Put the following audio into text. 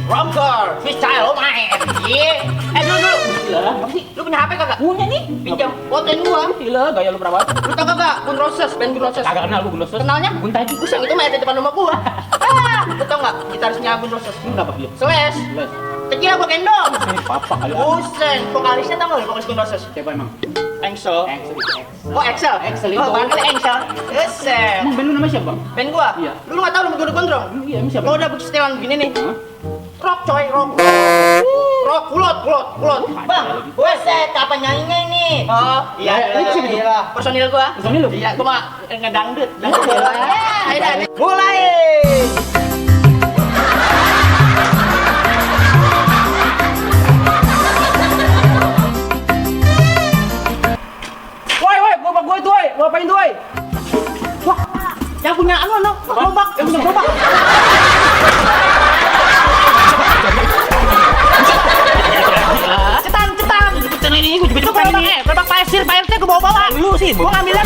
Rocker, freestyle lo main. Iya. Dulu. Gila, apa sih? Lu punya HP kagak? Punya nih. Pinjam. Fotoin gua. Gila, gaya lu perawat. Lu tau kagak? Gun Roses, band Gun Roses. Kagak kenal lu Gun Roses. Kenalnya? Gun Tadi. Buseng itu main di depan rumah gua. Lu tau nggak? Gitarisnya Gun Roses. Kenapa dia? Slash. Jelas. Kecil gua gendong. Ini papa kali. Buseng. Vokalisnya tau nggak? Vokalis Gun Roses. Siapa emang? Engsel. Excel itu Excel. Oh Excel. Excel itu. Oh barangkali Engsel. Buseng. Emang band lu namanya siapa? Band gua? Iya. Lu nggak tahu lu gue gondrong? Iya, emang siapa? Gua udah bikin setelan begini nih. Hah? Rock coy, rock. Rock, kulot. Bang, gue set apa nyanyinya ini? Oh, iya, itu siapa tuh? Personil gua. Personil lu? Iya, gua mah ngedangdut. Dangdut. Ya, mulai. Woi, gerobak gue itu, woi. Mau apain tuh, woi? Wah, yang punya gerobak. Yang punya gerobak. Cetan. Gerobak pasir, Pak RT gua bawa. Lu sih, Gua ngambilnya